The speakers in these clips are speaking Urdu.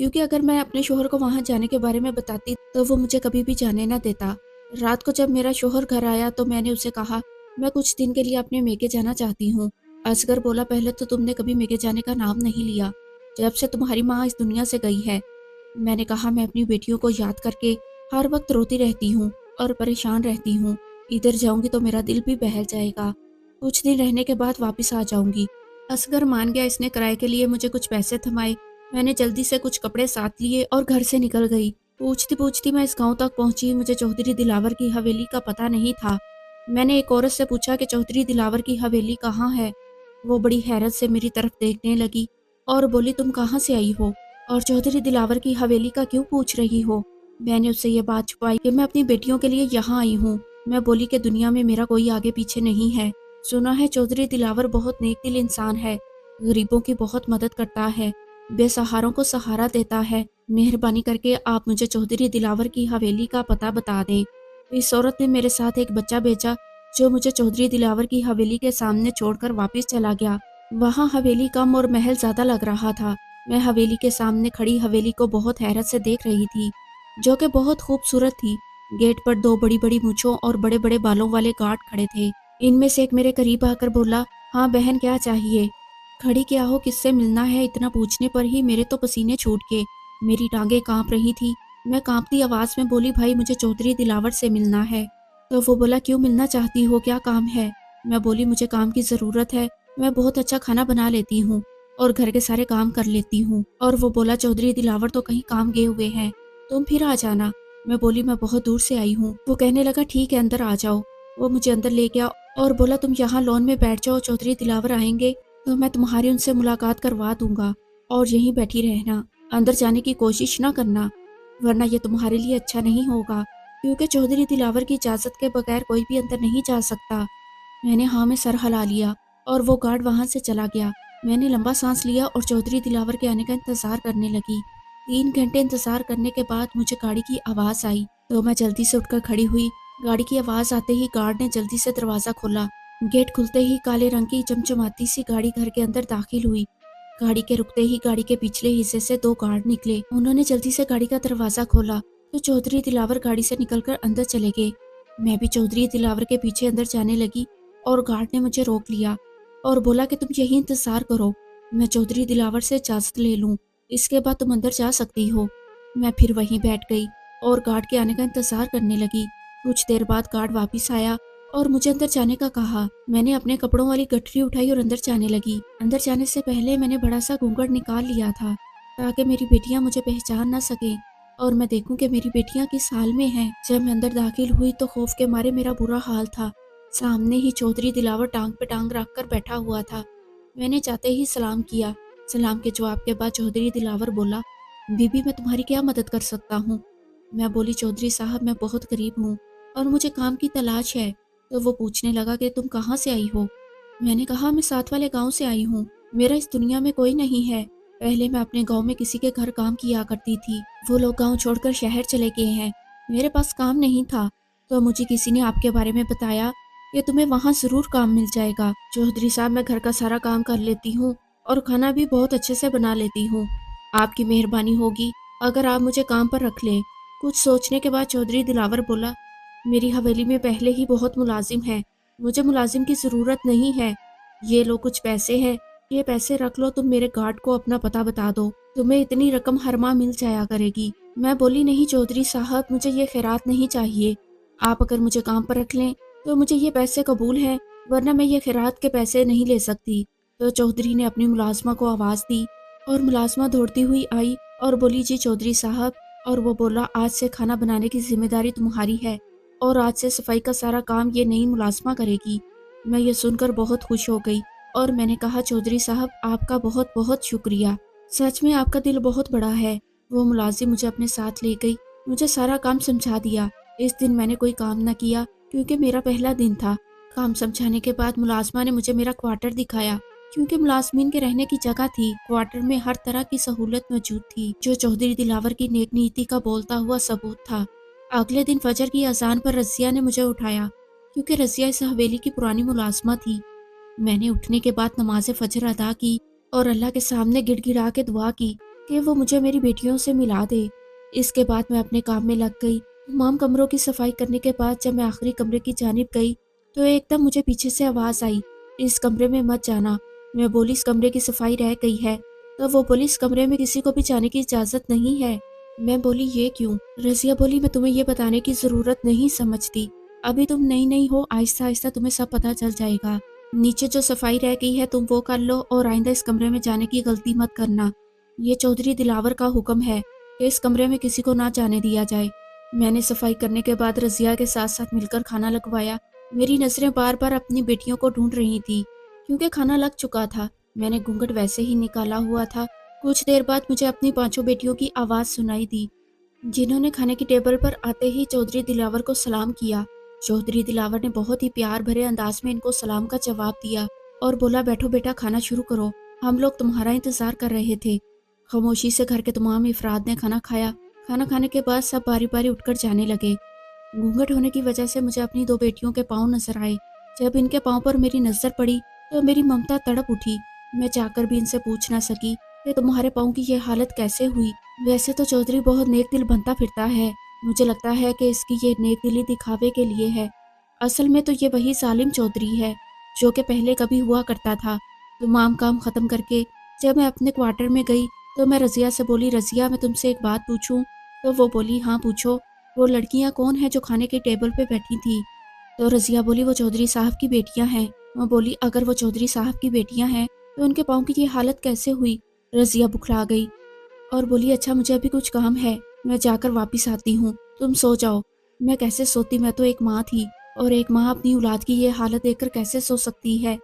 کیونکہ اگر میں اپنے شوہر کو وہاں جانے کے بارے میں بتاتی تو وہ مجھے کبھی بھی جانے نہ دیتا۔ رات کو جب میرا شوہر گھر آیا تو میں نے اسے کہا میں کچھ دن کے لیے اپنے میکے جانا چاہتی ہوں۔ اصغر بولا پہلے تو تم نے کبھی میکے جانے کا نام نہیں لیا جب سے تمہاری ماں اس دنیا سے گئی ہے۔ میں نے کہا میں اپنی بیٹیوں کو یاد کر کے ہر وقت روتی رہتی ہوں اور پریشان رہتی ہوں۔ ادھر جاؤں گی تو میرا دل بھی بہل جائے گا، کچھ دن رہنے کے بعد واپس آ جاؤں گی۔ اصغر مان گیا، اس نے کرائے کے لیے مجھے کچھ پیسے تھمائے۔ میں نے جلدی سے کچھ کپڑے ساتھ لیے اور گھر سے نکل گئی۔ پوچھتی پوچھتی میں اس گاؤں تک پہنچی، مجھے چودھری دلاور کی حویلی کا پتہ نہیں تھا۔ میں نے ایک عورت سے پوچھا کہ چودھری دلاور کی حویلی کہاں ہے؟ وہ بڑی حیرت سے میری طرف دیکھنے لگی اور بولی تم کہاں سے آئی ہو اور چودھری دلاور کی حویلی کا کیوں پوچھ رہی ہو؟ میں نے اس سے یہ بات چھپائی کہ میں اپنی بیٹیوں کے لیے یہاں آئی ہوں۔ میں بولی کہ دنیا میں میرا کوئی آگے پیچھے نہیں ہے، سنا ہے چودھری دلاور بہت نیک دل انسان ہے، غریبوں کی بہت مدد کرتا ہے، بے سہاروں کو سہارا دیتا ہے، مہربانی کر کے آپ مجھے چودھری دلاور کی حویلی کا پتہ بتا دیں۔ اس عورت نے میرے ساتھ ایک بچہ بھیجا جو مجھے چودھری دلاور کی حویلی کے سامنے چھوڑ کر واپس چلا گیا۔ وہاں حویلی کم اور محل زیادہ لگ رہا تھا۔ میں حویلی کے سامنے کھڑی حویلی کو بہت حیرت سے دیکھ رہی تھی جو کہ بہت خوبصورت تھی۔ گیٹ پر دو بڑی بڑی مونچھوں اور بڑے بڑے بالوں والے گارڈ کھڑے تھے۔ ان میں سے ایک میرے قریب آ کر بولا ہاں بہن کیا چاہیے؟ کھڑی کیا ہو، کس سے ملنا ہے؟ اتنا پوچھنے پر ہی میرے تو پسینے چھوٹ کے میری ٹانگیں کانپ رہی تھی۔ میں کانپتی آواز میں بولی بھائی مجھے چودھری دلاور سے ملنا ہے۔ تو وہ بولا کیوں ملنا چاہتی ہو، کیا کام ہے؟ میں بولی مجھے کام کی ضرورت ہے، میں بہت اچھا کھانا بنا لیتی ہوں اور گھر کے سارے کام کر لیتی ہوں۔ اور وہ بولا چودھری دلاور تو کہیں کام گئے ہوئے ہیں، تم پھر آ جانا۔ میں بولی میں بہت دور سے آئی ہوں۔ وہ کہنے لگا ٹھیک ہے اندر آ جاؤ۔ وہ مجھے اندر لے گیا اور بولا تم یہاں لون میں بیٹھ جاؤ، چودھری دلاور آئیں گے تو میں تمہاری ان سے ملاقات کروا دوں گا اور یہیں بیٹھی رہنا، اندر جانے کی کوشش نہ کرنا ورنہ یہ تمہارے لیے اچھا نہیں ہوگا، کیونکہ چودھری دلاور کی اجازت کے بغیر کوئی بھی اندر نہیں جا سکتا۔ میں نے ہاں میں سر ہلا لیا اور وہ گارڈ وہاں سے چلا گیا۔ میں نے لمبا سانس لیا اور چودھری دلاور کے آنے کا انتظار کرنے لگی۔ 3 گھنٹے انتظار کرنے کے بعد مجھے گاڑی کی آواز آئی تو میں جلدی سے اٹھ کر کھڑی ہوئی۔ گاڑی کی آواز آتے ہی گارڈ نے جلدی سے دروازہ کھولا۔ گیٹ کھلتے ہی کالے رنگ کی چمچماتی سی گاڑی گھر کے اندر داخل ہوئی۔ گاڑی کے رکتے ہی گاڑی کے پچھلے حصے سے 2 گارڈ نکلے۔ انہوں نے جلدی سے گاڑی کا دروازہ کھولا تو چودھری دلاور گاڑی سے نکل کر اندر چلے گئے۔ میں بھی چودھری دلاور کے پیچھے اندر جانے لگی اور گارڈ نے مجھے روک لیا اور بولا کہ تم یہی انتظار کرو، میں چودھری دلاور سے اجازت لے لوں، اس کے بعد تم اندر جا سکتی ہو۔ میں پھر وہیں بیٹھ گئی اور گارڈ کے آنے کا انتظار کرنے لگی۔ کچھ دیر بعد گارڈ واپس آیا اور مجھے اندر جانے کا کہا۔ میں نے اپنے کپڑوں والی گٹھری اٹھائی اور اندر جانے لگی۔ اندر جانے سے پہلے میں نے بڑا سا گھونگھٹ نکال لیا تھا تاکہ میری بیٹیاں مجھے پہچان نہ سکیں اور میں دیکھوں کہ میری بیٹیاں کس حال میں ہیں۔ جب میں اندر داخل ہوئی تو خوف کے مارے میرا برا حال تھا۔ سامنے ہی چودھری دلاور ٹانگ پہ ٹانگ رکھ کر بیٹھا ہوا تھا۔ میں نے جاتے ہی سلام کیا۔ سلام کے جواب کے بعد چودھری دلاور بولا بی بی میں تمہاری کیا مدد کر سکتا ہوں؟ میں بولی چودھری صاحب میں بہت غریب ہوں اور مجھے کام کی تلاش ہے۔ تو وہ پوچھنے لگا کہ تم کہاں سے آئی ہو؟ میں نے کہا میں ساتھ والے گاؤں سے آئی ہوں، میرا اس دنیا میں کوئی نہیں ہے۔ پہلے میں اپنے گاؤں میں کسی کے گھر کام کیا کرتی تھی، وہ لوگ گاؤں چھوڑ کر شہر چلے گئے ہیں، میرے پاس کام نہیں تھا تو مجھے کسی نے آپ کے بارے میں بتایا کہ تمہیں وہاں ضرور کام مل جائے گا۔ چودھری صاحب میں گھر کا سارا کام کر لیتی ہوں اور کھانا بھی بہت اچھے سے بنا لیتی ہوں، آپ کی مہربانی ہوگی اگر آپ مجھے کام پر رکھ لیں۔ کچھ سوچنے کے بعد چودھری دلاور بولا میری حویلی میں پہلے ہی بہت ملازم ہیں، مجھے ملازم کی ضرورت نہیں ہے، یہ لو کچھ پیسے ہیں، یہ پیسے رکھ لو، تم میرے گارڈ کو اپنا پتہ بتا دو، تمہیں اتنی رقم ہر ماہ مل جایا کرے گی۔ میں بولی نہیں چودھری صاحب مجھے یہ خیرات نہیں چاہیے، آپ اگر مجھے کام پر رکھ لیں تو مجھے یہ پیسے قبول ہیں ورنہ میں یہ خیرات کے پیسے نہیں لے سکتی۔ تو چودھری نے اپنی ملازمہ کو آواز دی اور ملازمہ دوڑتی ہوئی آئی اور بولی جی چودھری صاحب، اور وہ بولا آج سے کھانا بنانے کی ذمہ داری تمہاری ہے اور آج سے صفائی کا سارا کام یہ نئی ملازمہ کرے گی۔ میں یہ سن کر بہت خوش ہو گئی اور میں نے کہا چودھری صاحب آپ کا بہت بہت شکریہ، سچ میں آپ کا دل بہت بڑا ہے۔ وہ ملازم مجھے اپنے ساتھ لے گئی، مجھے سارا کام سمجھا دیا۔ اس دن میں نے کوئی کام نہ کیا کیونکہ میرا پہلا دن تھا۔ کام سمجھانے کے بعد ملازمہ نے مجھے میرا کوارٹر دکھایا، کیونکہ ملازمین کے رہنے کی جگہ تھی۔ کوارٹر میں ہر طرح کی سہولت موجود تھی جو چودھری دلاور کی نیک نیتی کا بولتا ہوا ثبوت تھا۔ اگلے دن فجر کی اذان پر رضیہ نے مجھے اٹھایا کیونکہ رضیہ اس حویلی کی پرانی ملازمہ تھی۔ میں نے اٹھنے کے بعد نماز فجر ادا کی اور اللہ کے سامنے گڑ گڑا کے دعا کی کہ وہ مجھے میری بیٹیوں سے ملا دے۔ اس کے بعد میں اپنے کام میں لگ گئی۔ تمام کمروں کی صفائی کرنے کے بعد جب میں آخری کمرے کی جانب گئی تو ایک دم مجھے پیچھے سے آواز آئی، اس کمرے میں مت جانا۔ میں بولی اس کمرے کی صفائی رہ گئی ہے، تو وہ بولی اس کمرے میں کسی کو بھی جانے کی اجازت نہیں ہے۔ میں بولی یہ کیوں؟ رضیہ بولی میں تمہیں یہ بتانے کی ضرورت نہیں سمجھتی، ابھی تم نئی نئی ہو، آہستہ آہستہ تمہیں سب پتہ چل جائے گا۔ نیچے جو صفائی رہ گئی ہے تم وہ کر لو اور آئندہ اس کمرے میں جانے کی غلطی مت کرنا۔ یہ چودھری دلاور کا حکم ہے کہ اس کمرے میں کسی کو نہ جانے دیا جائے۔ میں نے صفائی کرنے کے بعد رضیہ کے ساتھ ساتھ مل کر کھانا لگوایا۔ میری نظریں بار بار اپنی بیٹیوں کو ڈھونڈ رہی تھی کیونکہ کھانا لگ چکا تھا۔ میں نے گھونگھٹ ویسے ہی نکالا ہوا تھا۔ کچھ دیر بعد مجھے اپنی پانچوں بیٹیوں کی آواز سنائی دی، جنہوں نے کھانے کی ٹیبل پر آتے ہی چودھری دلاور کو سلام کیا۔ چودھری دلاور نے بہت ہی پیار بھرے انداز میں ان کو سلام کا جواب دیا اور بولا بیٹھو بیٹا، کھانا شروع کرو، ہم لوگ تمہارا انتظار کر رہے تھے۔ خاموشی سے گھر کے تمام افراد نے کھانا کھایا۔ کھانا کھانے کے بعد سب باری باری اٹھ کر جانے لگے۔ گھونگھٹ ہونے کی وجہ سے مجھے اپنی دو بیٹیوں کے پاؤں نظر آئے۔ جب ان کے پاؤں پر میری نظر پڑی تو میری ممتا تڑپ اٹھی۔ میں جا کر بھی ان سے پوچھ نہ سکی کہ تمہارے پاؤں کی یہ حالت کیسے ہوئی۔ ویسے تو چودھری بہت نیک دل بنتا پھرتا ہے، مجھے لگتا ہے کہ اس کی یہ نیک دلی دکھاوے کے لیے ہے، اصل میں تو یہ وہی ظالم چودھری ہے جو کہ پہلے کبھی ہوا کرتا تھا۔ تمام کام ختم کر کے جب میں اپنے کوارٹر میں گئی تو میں رضیہ سے بولی رضیہ میں تم سے ایک بات پوچھوں؟ تو وہ بولی ہاں پوچھو۔ وہ لڑکیاں کون ہیں جو کھانے کے ٹیبل پہ بیٹھی تھی؟ تو رضیہ بولی وہ چودھری صاحب کی بیٹیاں ہیں۔ میں بولی اگر وہ چودھری صاحب کی بیٹیاں ہیں تو ان کے پاؤں کی یہ حالت کیسے ہوئی؟ رضیہ بکھلا گئی اور بولی اچھا مجھے ابھی کچھ کام ہے، میں جا کر واپس آتی ہوں، تم سو جاؤ۔ میں کیسے سوتی، میں تو ایک ماں تھی اور ایک ماں اپنی اولاد کی یہ حالت دیکھ کر کیسے سو سکتی ہے؟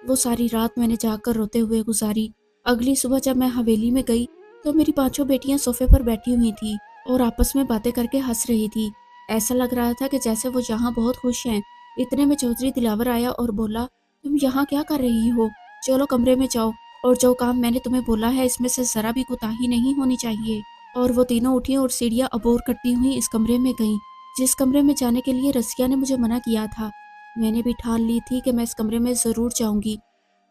وہ ساری رات میں نے جاگ کر روتے ہوئے گزاری۔ اگلی صبح جب میں حویلی میں گئی تو میری پانچوں بیٹیاں صوفے پر بیٹھی ہوئی تھی اور آپس میں باتیں کر کے ہنس رہی تھی۔ ایسا لگ رہا تھا کہ جیسے وہ یہاں بہت خوش ہیں۔ اتنے میں چودھری دلاور آیا اور بولا تم یہاں کیا کر رہی ہو؟ چلو کمرے میں جاؤ، اور جو کام میں نے تمہیں بولا ہے اس میں سے ذرا بھی کوتاہی نہیں ہونی چاہیے۔ اور وہ تینوں اٹھی اور سیڑھیاں عبور کرتی ہوئی اس کمرے میں گئیں جس کمرے میں جانے کے لیے رضیہ نے مجھے منع کیا تھا۔ میں نے بھی ٹھان لی تھی کہ میں اس کمرے میں ضرور جاؤں گی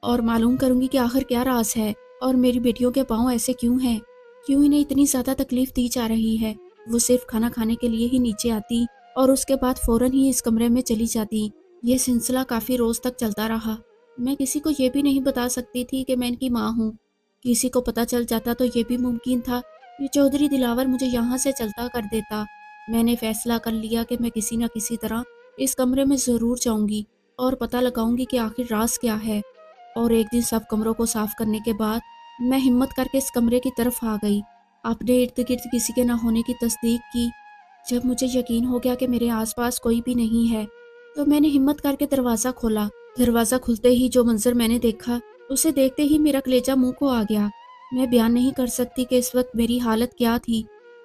اور معلوم کروں گی کہ آخر کیا راز ہے اور میری بیٹیوں کے پاؤں ایسے کیوں ہیں، کیوں انہیں اتنی زیادہ تکلیف دی جا رہی ہے۔ وہ صرف کھانا کھانے کے لیے ہی نیچے آتی اور اس کے بعد فوراً ہی اس کمرے میں چلی جاتی۔ یہ سلسلہ کافی روز تک چلتا رہا۔ میں کسی کو یہ بھی نہیں بتا سکتی تھی کہ میں ان کی ماں ہوں۔ کسی کو پتہ چل جاتا تو یہ بھی ممکن تھا کہ چودھری دلاور مجھے یہاں سے چلتا کر دیتا۔ میں نے فیصلہ کر لیا کہ میں کسی نہ کسی طرح اس کمرے میں ضرور جاؤں گی اور پتہ لگاؤں گی کہ آخر راز کیا ہے۔ اور ایک دن سب کمروں کو صاف کرنے کے بعد میں ہمت کر کے اس کمرے کی طرف آ گئی۔ اپنے ارد گرد کسی کے نہ ہونے کی تصدیق کی۔ جب مجھے یقین ہو گیا کہ میرے آس پاس کوئی بھی نہیں ہے تو میں نے ہمت کر کے دروازہ کھولا۔ دروازہ کھلتے ہی جو منظر میں نے دیکھا اسے دیکھتے ہی میرا کلیجہ منہ کو آ گیا۔ میں بیان نہیں کر سکتی کہ اس وقت میری حالت کیا تھی۔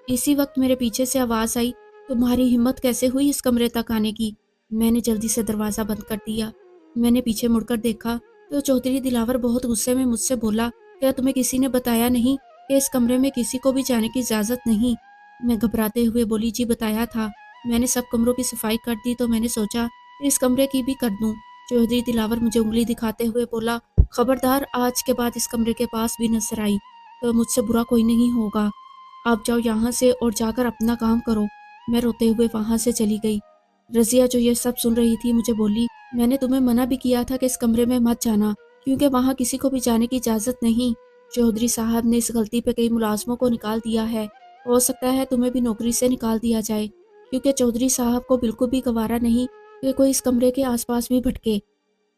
اسی وقت میرے پیچھے سے آواز آئی تمہاری ہمت کیسے ہوئی اس کمرے تک آنے کی؟ میں نے جلدی سے دروازہ بند کر دیا۔ میں نے پیچھے مڑ کر دیکھا تو چودھری دلاور بہت غصے میں مجھ سے بولا کیا تمہیں کسی نے بتایا نہیں کہ اس کمرے میں کسی کو بھی جانے کی اجازت نہیں؟ میں گھبراتے ہوئے بولی جی بتایا تھا، میں نے سب کمروں کی صفائی کر دی تو میں نے سوچا اس کمرے کی بھی کر دوں۔ چودھری دلاور مجھے انگلی دکھاتے ہوئے بولا خبردار آج کے بعد اس کمرے کے پاس بھی نظر آئی تو مجھ سے برا کوئی نہیں ہوگا، آپ جاؤ یہاں سے اور جا کر اپنا کام کرو۔ میں روتے ہوئے وہاں سے چلی گئی۔ رضیہ جو یہ سب سن رہی تھی مجھے بولی میں نے تمہیں منع بھی کیا تھا کہ اس کمرے میں مت جانا کیونکہ وہاں کسی کو بھی جانے کی اجازت نہیں۔ چودھری صاحب نے اس غلطی پہ کئی ملازموں کو نکال دیا ہے، ہو سکتا ہے تمہیں بھی نوکری سے نکال دیا جائے کیونکہ چودھری صاحب کو بالکل بھی گوارا نہیں کہ کوئی اس کمرے کے آس پاس بھی بھٹکے۔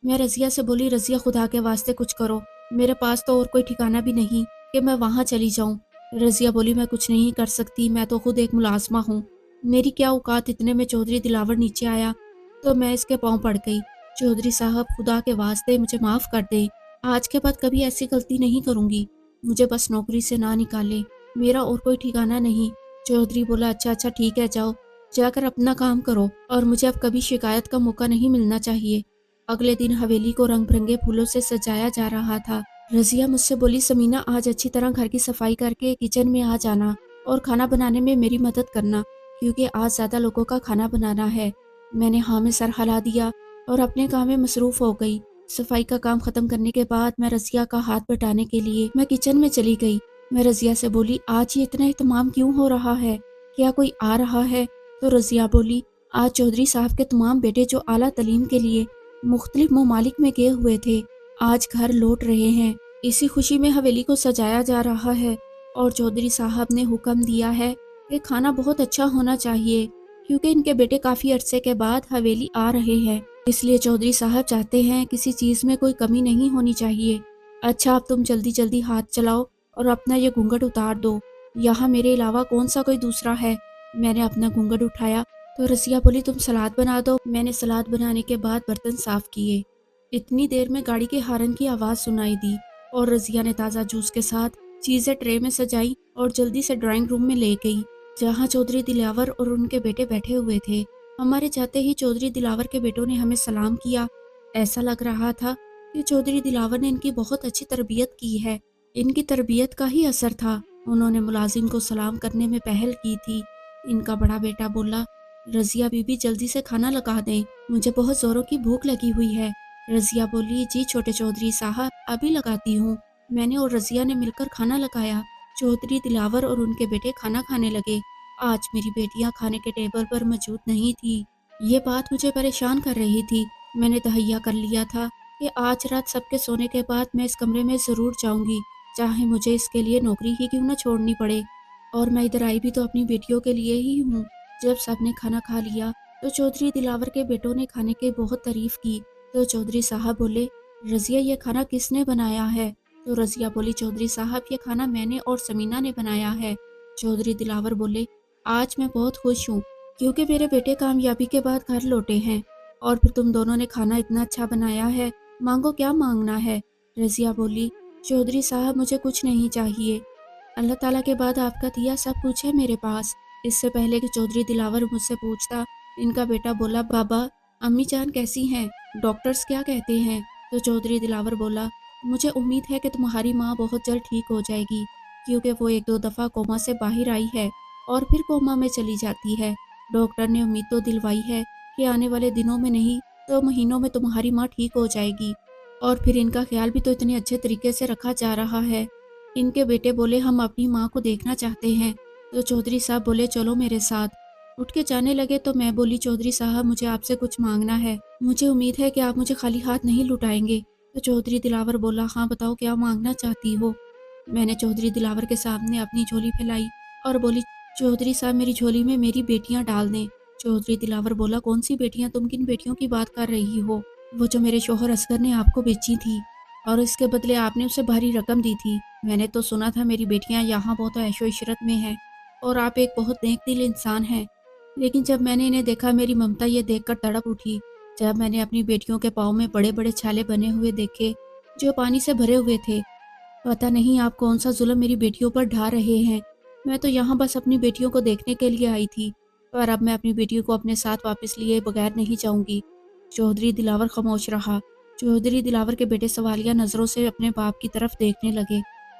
میں رضیہ سے بولی رضیہ خدا کے واسطے کچھ کرو، میرے پاس تو اور کوئی ٹھکانہ بھی نہیں کہ میں وہاں چلی جاؤں۔ رضیہ بولی میں کچھ نہیں کر سکتی، میں تو خود ایک ملازمہ ہوں، میری کیا اوقات۔ اتنے میں چودھری دلاور نیچے آیا تو میں اس کے پاؤں پڑ گئی۔ چودھری صاحب خدا کے واسطے مجھے معاف کر دیں، آج کے بعد کبھی ایسی غلطی نہیں کروں گی، مجھے بس نوکری سے نہ نکالے، میرا اور کوئی ٹھکانہ نہیں۔ چودھری بولا اچھا ٹھیک ہے جاؤ، جا کر اپنا کام کرو اور مجھے اب کبھی شکایت کا موقع نہیں ملنا چاہیے۔ اگلے دن حویلی کو رنگ برنگے پھولوں سے سجایا جا رہا تھا۔ رضیہ مجھ سے بولی سمینہ آج اچھی طرح گھر کی صفائی کر کے کچن میں آ جانا اور کھانا بنانے میں میری مدد کرنا کیونکہ آج زیادہ لوگوں کا کھانا بنانا ہے۔ میں نے ہاں میں سر ہلا دیا اور اپنے کام میں مصروف ہو گئی۔ صفائی کا کام ختم کرنے کے بعد میں رضیہ کا ہاتھ بٹانے کے لیے میں کچن میں چلی گئی۔ میں رضیہ سے بولی آج یہ اتنا اہتمام کیوں ہو رہا ہے؟ کیا کوئی آ رہا ہے؟ تو رضیہ بولی آج چودھری صاحب کے تمام بیٹے جو اعلیٰ تعلیم کے لیے مختلف ممالک میں گئے ہوئے تھے آج گھر لوٹ رہے ہیں۔ اسی خوشی میں حویلی کو سجایا جا رہا ہے اور چودھری صاحب نے حکم دیا ہے کہ کھانا بہت اچھا ہونا چاہیے کیونکہ ان کے بیٹے کافی عرصے کے بعد حویلی آ رہے ہیں، اس لیے چودھری صاحب چاہتے ہیں کسی چیز میں کوئی کمی نہیں ہونی چاہیے۔ اچھا اب تم جلدی جلدی ہاتھ چلاؤ اور اپنا یہ گھونگھٹ اتار دو، یہاں میرے علاوہ کون سا کوئی دوسرا ہے؟ میں نے اپنا گھونگھٹ اٹھایا تو رضیہ بولی تم سلاد بنا دو۔ میں نے سلاد بنانے کے بعد برتن صاف کیے۔ اتنی دیر میں گاڑی کے ہارن کی آواز سنائی دی اور رضیہ نے تازہ جوس کے ساتھ چیزیں ٹرے میں سجائی اور جلدی سے ڈرائنگ روم میں لے گئی جہاں چودھری دلاور اور ان کے بیٹے بیٹھے ہوئے تھے۔ ہمارے جاتے ہی چودھری دلاور کے بیٹوں نے ہمیں سلام کیا۔ ایسا لگ رہا تھا کہ چودھری دلاور نے ان کی بہت اچھی تربیت کی ہے، ان کی تربیت کا ہی اثر تھا، انہوں نے ملازم کو سلام کرنے میں پہل کی تھی۔ ان کا بڑا بیٹا بولا رضیہ بی بی جلدی سے کھانا لگا دیں، مجھے بہت زوروں کی بھوک لگی ہوئی ہے۔ رضیہ بولی جی چھوٹے چودھری صاحب ابھی لگاتی ہوں۔ میں نے اور رضیہ نے مل کر کھانا لگایا۔ چودھری دلاور اور ان کے بیٹے کھانا کھانے لگے۔ آج میری بیٹیاں کھانے کے ٹیبل پر موجود نہیں تھی، یہ بات مجھے پریشان کر رہی تھی۔ میں نے تہیہ کر لیا تھا کہ آج رات سب کے سونے کے بعد میں اس کمرے میں ضرور جاؤں گی، چاہے مجھے اس کے لیے نوکری ہی کیوں نہ چھوڑنی پڑے، اور میں ادھر آئی بھی تو اپنی بیٹیوں کے لیے ہی ہوں۔ جب سب نے کھانا کھا لیا تو چودھری دلاور کے بیٹوں نے کھانے کی بہت تعریف کی تو چودھری صاحب بولے رضیہ یہ کھانا کس نے بنایا ہے؟ تو رضیہ بولی چودھری صاحب یہ کھانا میں نے اور سمینہ نے بنایا ہے۔ چودھری دلاور بولے آج میں بہت خوش ہوں کیونکہ میرے بیٹے کامیابی کے بعد گھر لوٹے ہیں، اور پھر تم دونوں نے کھانا اتنا اچھا بنایا ہے، مانگو کیا مانگنا ہے؟ رضیہ بولی چودھری صاحب مجھے کچھ نہیں چاہیے، اللہ تعالیٰ کے بعد آپ کا دیا سب کچھ ہے میرے پاس۔ اس سے پہلے کہ چودھری دلاور مجھ سے پوچھتا ان کا بیٹا بولا بابا امی جان کیسی ہیں، ڈاکٹرز کیا کہتے ہیں؟ تو چودھری دلاور بولا مجھے امید ہے کہ تمہاری ماں بہت جلد ٹھیک ہو جائے گی کیونکہ وہ ایک دو دفعہ کوما سے باہر آئی ہے اور پھر کوما میں چلی جاتی ہے۔ ڈاکٹر نے امید تو دلوائی ہے کہ آنے والے دنوں میں نہیں تو مہینوں میں تمہاری ماں ٹھیک ہو جائے گی، اور پھر ان کا خیال بھی تو اتنے اچھے طریقے سے رکھا جا رہا ہے۔ ان کے بیٹے بولے ہم اپنی ماں کو دیکھنا چاہتے ہیں تو چودھری صاحب بولے چلو میرے ساتھ۔ اٹھ کے جانے لگے تو میں بولی چودھری صاحب مجھے آپ سے کچھ مانگنا ہے، مجھے امید ہے کہ آپ مجھے خالی ہاتھ نہیں لٹائیں گے۔ تو چودھری دلاور بولا ہاں بتاؤ کیا مانگنا چاہتی ہو؟ میں نے چودھری دلاور کے سامنے اپنی جھولی پھیلائی اور بولی چودھری صاحب میری جھولی میں میری بیٹیاں ڈال دیں۔ چودھری دلاور بولا کون سی بیٹیاں، تم کن بیٹیوں کی بات کر رہی ہو؟ وہ جو میرے شوہر اصغر نے آپ کو بیچی تھی اور اس کے بدلے آپ نے اسے بھاری رقم دی تھی۔ میں نے تو سنا تھا میری بیٹیاں یہاں بہت عیش و عشرت میں ہیں اور آپ ایک بہت نیک دل انسان ہیں، لیکن جب میں نے انہیں دیکھا میری ممتا یہ دیکھ کر تڑپ اٹھی۔ جب میں نے اپنی بیٹیوں کے پاؤں میں بڑے بڑے چھالے بنے ہوئے دیکھے جو پانی سے بھرے ہوئے تھے، پتہ نہیں آپ کون سا ظلم میری بیٹیوں پر ڈھا رہے ہیں، میں تو یہاں بس اپنی بیٹیوں کو دیکھنے کے لیے آئی تھی، پر اب میں اپنی بیٹیوں کو اپنے ساتھ واپس لیے بغیر نہیں جاؤں گی۔ چودھری دلاور خاموش رہا۔ چودھری دلاور کے بیٹے سوالیہ نظروں سے اپنے باپ کی طرف دیکھنے لگے۔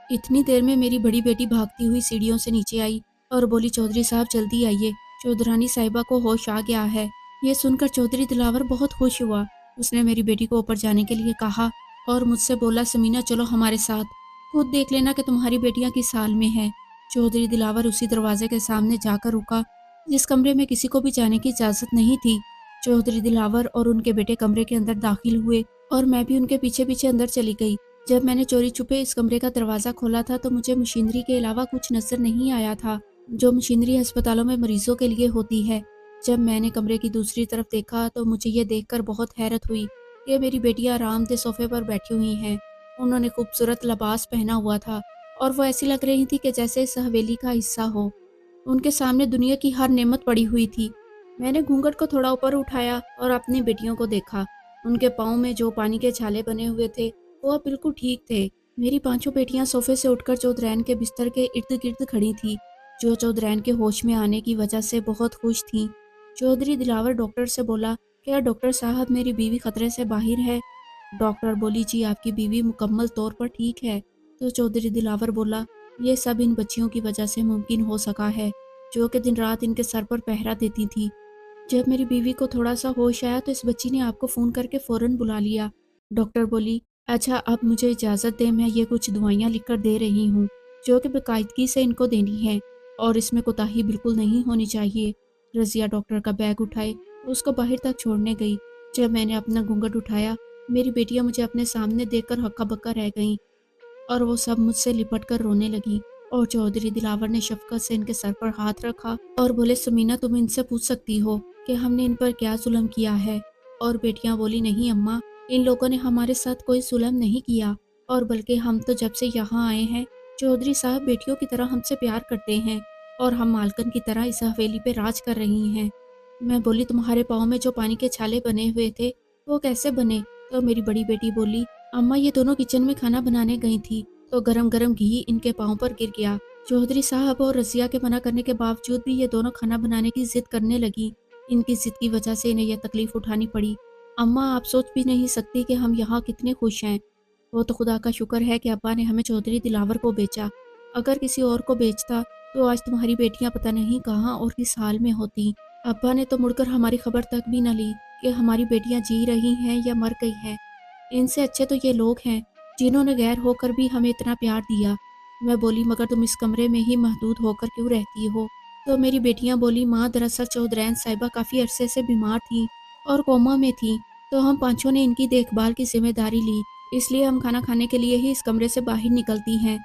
اتنی دیر میں میری بڑی بیٹی بھاگتی ہوئی سیڑھیوں سے نیچے آئی اور بولی چودھری صاحب جلدی آئیے، چودھرانی صاحبہ کو ہوش آ گیا ہے۔ یہ سن کر چودھری دلاور بہت خوش ہوا۔ اس نے میری بیٹی کو اوپر جانے کے لیے کہا اور مجھ سے بولا سمینہ چلو ہمارے ساتھ، خود دیکھ لینا کہ تمہاری بیٹیاں کس حال میں ہیں۔ چودھری دلاور اسی دروازے کے سامنے جا کر رکا جس کمرے میں کسی کو بھی جانے کی اجازت نہیں تھی۔ چودھری دلاور اور ان کے بیٹے کمرے کے اندر داخل ہوئے اور میں بھی ان کے پیچھے پیچھے اندر چلی گئی۔ جب میں نے چوری چھپے اس کمرے کا دروازہ کھولا تھا تو مجھے مشینری کے علاوہ کچھ نظر نہیں آیا تھا جو مشینری ہسپتالوں میں مریضوں کے لیے ہوتی ہے۔ جب میں نے کمرے کی دوسری طرف دیکھا تو مجھے یہ دیکھ کر بہت حیرت ہوئی کہ میری بیٹیاں آرام دہ صوفے پر بیٹھی ہوئی ہیں۔ انہوں نے خوبصورت لباس پہنا ہوا تھا اور وہ ایسی لگ رہی تھی کہ جیسے اس حویلی کا حصہ ہو۔ ان کے سامنے دنیا کی ہر نعمت پڑی ہوئی تھی۔ میں نے گھونگھٹ کو تھوڑا اوپر اٹھایا اور اپنی بیٹیوں کو دیکھا۔ ان کے پاؤں میں جو پانی کے چھالے بنے ہوئے تھے وہ اب بالکل ٹھیک تھے۔ میری پانچوں بیٹیاں صوفے سے اٹھ کر چودھرین کے بستر کے ارد گرد کھڑی تھیں جو چودھرین کے ہوش میں آنے کی وجہ سے بہت خوش تھیں۔ چودھری دلاور ڈاکٹر سے بولا کیا ڈاکٹر صاحب میری بیوی خطرے سے باہر ہے؟ ڈاکٹر بولی جی آپ کی بیوی مکمل طور پر ٹھیک ہے۔ تو چودھری دلاور بولا یہ سب ان بچیوں کی وجہ سے ممکن ہو سکا ہے جو کہ دن رات ان کے سر پر پہرا دیتی تھی۔ جب میری بیوی کو تھوڑا سا ہوش آیا تو اس بچی نے آپ کو فون کر کے فوراً بلا لیا۔ ڈاکٹر بولی اچھا اب مجھے اجازت دیں، میں یہ کچھ دوائیاں لکھ کر دے رہی ہوں۔ جو کہ باقاعدگی سے ان کو دینی ہے اور اس میں کوتاہی بالکل نہیں ہونی چاہیے۔ رضیہ ڈاکٹر کا بیگ اٹھائے اس کو باہر تک چھوڑنے گئی۔ جب میں نے اپنا گھونگھٹ اٹھایا، میری بیٹیاں مجھے اپنے سامنے دیکھ کر ہکا بکا رہ گئیں اور وہ سب مجھ سے لپٹ کر رونے لگی۔ اور چودھری دلاور نے شفقت سے ان کے سر پر ہاتھ رکھا اور بولے، سمینہ تم ان سے پوچھ سکتی ہو کہ ہم نے ان پر کیا ظلم کیا ہے؟ اور بیٹیاں بولی، نہیں اماں، ان لوگوں نے ہمارے ساتھ کوئی ظلم نہیں کیا، اور بلکہ ہم تو جب سے یہاں آئے ہیں چودھری صاحب بیٹیوں کی طرح ہم سے پیار کرتے ہیں اور ہم مالکن کی طرح اس حویلی پہ راج کر رہی ہیں۔ میں بولی، تمہارے پاؤں میں جو پانی کے چھالے بنے ہوئے تھے وہ کیسے بنے؟ تو میری بڑی بیٹی بولی، اماں یہ دونوں کچن میں کھانا بنانے گئی تھی تو گرم گرم گھی ان کے پاؤں پر گر گیا۔ چودھری صاحب اور رضیہ کے منع کرنے کے باوجود بھی یہ دونوں کھانا بنانے کی ضد کرنے لگی۔ ان کی ضد کی وجہ سے انہیں یہ تکلیف اٹھانی پڑی۔ اماں آپ سوچ بھی نہیں سکتی کہ ہم یہاں کتنے خوش ہیں۔ وہ تو خدا کا شکر ہے کہ ابا نے ہمیں چودھری دلاور کو بیچا، اگر کسی اور کو بیچتا تو آج تمہاری بیٹیاں پتہ نہیں کہاں اور کس حال میں ہوتی۔ ابا نے تو مڑ کر ہماری خبر تک بھی نہ لی کہ ہماری بیٹیاں جی رہی ہیں یا مر گئی ہیں۔ ان سے اچھے تو یہ لوگ ہیں جنہوں نے غیر ہو کر بھی ہمیں اتنا پیار دیا۔ میں بولی، مگر تم اس کمرے میں ہی محدود ہو کر کیوں رہتی ہو؟ تو میری بیٹیاں بولی، ماں دراصل چودھرین صاحبہ کافی عرصے سے بیمار تھیں اور کوما میں تھیں، تو ہم پانچوں نے ان کی دیکھ بھال کی ذمہ داری لی، اس لیے ہم کھانا کھانے کے لیے ہی اس کمرے سے باہر نکلتی ہیں۔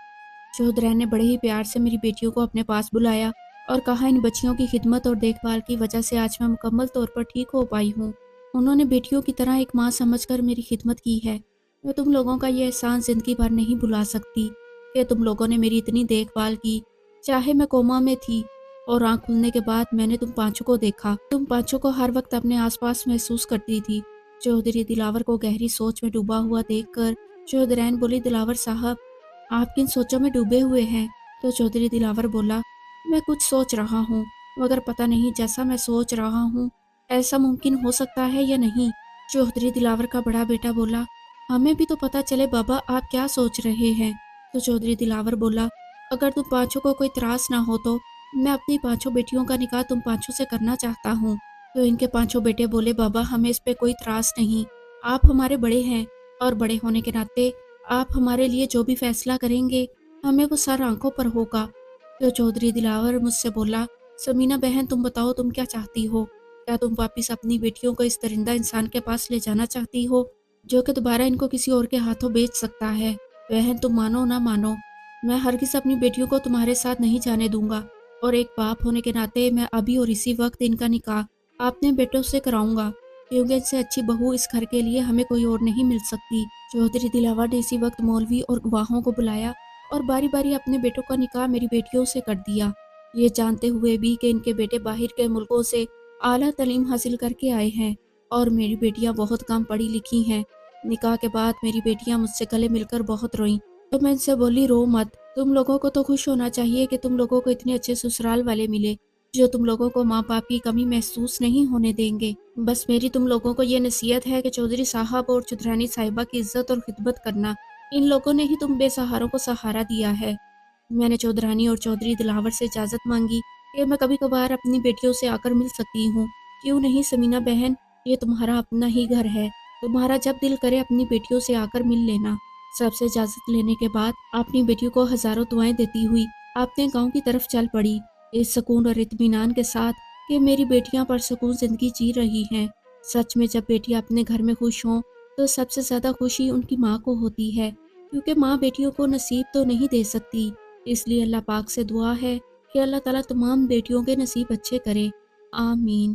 چودھرین نے بڑے ہی پیار سے میری بیٹیوں کو اپنے پاس بلایا اور کہا، ان بچیوں کی خدمت اور دیکھ بھال کی وجہ سے آج میں مکمل طور پر ٹھیک ہو پائی ہوں۔ انہوں نے بیٹیوں کی طرح ایک ماں سمجھ کر میری خدمت کی ہے۔ میں تم لوگوں کا یہ احسان زندگی بھر نہیں بھلا سکتی کہ تم لوگوں نے میری اتنی دیکھ بھال کی، چاہے میں کوما میں تھی اور آنکھ کھلنے کے بعد میں نے تم پانچوں کو دیکھا۔ تم پانچوں کو ہر وقت اپنے آس پاس محسوس کرتی تھی۔ چودھری دلاور کو گہری سوچ میں ڈوبا ہوا دیکھ کر چودھرین بولی، دلاور صاحب آپ کن سوچوں میں ڈوبے ہوئے ہیں؟ تو چودھری دلاور بولا، میں کچھ سوچ رہا ہوں، مگر پتہ نہیں جیسا میں سوچ رہا ہوں ایسا ممکن ہو سکتا ہے یا نہیں۔ چودھری دلاور کا بڑا بیٹا بولا، ہمیں بھی تو پتہ چلے بابا آپ کیا سوچ رہے ہیں۔ تو چودھری دلاور بولا، اگر تم پانچوں کو کوئی تراس نہ ہو تو میں اپنی پانچوں بیٹیوں کا نکاح تم پانچوں سے کرنا چاہتا ہوں۔ تو ان کے پانچوں بیٹے بولے، بابا ہمیں اس پہ کوئی تراس نہیں، آپ ہمارے بڑے ہیں اور بڑے ہونے کے ناطے آپ ہمارے لیے جو بھی فیصلہ کریں گے ہمیں وہ سر آنکھوں پر ہوگا۔ تو چودھری دلاور مجھ سے بولا، سمینہ بہن تم بتاؤ تم کیا چاہتی ہو؟ کیا تم واپس اپنی بیٹیوں کو اس درندہ انسان کے پاس لے جانا چاہتی ہو جو کہ دوبارہ ان کو کسی اور کے ہاتھوں بیچ سکتا ہے؟ بہن تم مانو نہ مانو، میں ہرگز اپنی بیٹیوں کو تمہارے ساتھ نہیں جانے دوں گا، اور ایک باپ ہونے کے ناطے میں ابھی اور اسی وقت ان کا نکاح اپنے بیٹوں سے کراؤں گا، کیونکہ ان سے اچھی بہو اس گھر کے لیے ہمیں کوئی اور نہیں مل سکتی۔ چودھری دلاور نے اسی وقت مولوی اور گواہوں کو بلایا اور باری باری اپنے بیٹوں کا نکاح میری بیٹیوں سے کر دیا، یہ جانتے ہوئے بھی کہ ان کے بیٹے باہر کے ملکوں سے اعلیٰ تعلیم حاصل کر کے آئے ہیں اور میری بیٹیاں بہت کم پڑھی لکھی ہیں۔ نکاح کے بعد میری بیٹیاں مجھ سے گلے مل کر بہت روئیں، تو میں ان سے بولی، رو مت، تم لوگوں کو تو خوش ہونا چاہیے کہ تم لوگوں کو اتنے اچھے سسرال والے ملے جو تم لوگوں کو ماں باپ کی کمی محسوس نہیں ہونے دیں گے۔ بس میری تم لوگوں کو یہ نصیحت ہے کہ چودھری صاحب اور چودھرانی صاحبہ کی عزت اور خدمت کرنا، ان لوگوں نے ہی تم بے سہاروں کو سہارا دیا ہے۔ میں نے چودھرانی اور چودھری دلاور سے اجازت مانگی کہ میں کبھی کبھار اپنی بیٹیوں سے آ کر مل سکتی ہوں۔ کیوں نہیں سمینہ بہن، یہ تمہارا اپنا ہی گھر ہے، تمہارا جب دل کرے اپنی بیٹیوں سے آ کر مل لینا۔ سب سے اجازت لینے کے بعد اپنی بیٹیوں کو ہزاروں دعائیں دیتی ہوئی اپنے گاؤں کی طرف چل پڑی، اس سکون اور اطمینان کے ساتھ کہ میری بیٹیاں پرسکون زندگی جی رہی ہیں۔ سچ میں جب بیٹیاں اپنے گھر میں خوش ہوں تو سب سے زیادہ خوشی ان کی ماں کو ہوتی ہے، کیونکہ ماں بیٹیوں کو نصیب تو نہیں دے سکتی، اس لیے اللہ پاک سے دعا ہے کہ اللہ تعالیٰ تمام بیٹیوں کے نصیب اچھے کرے، آمین۔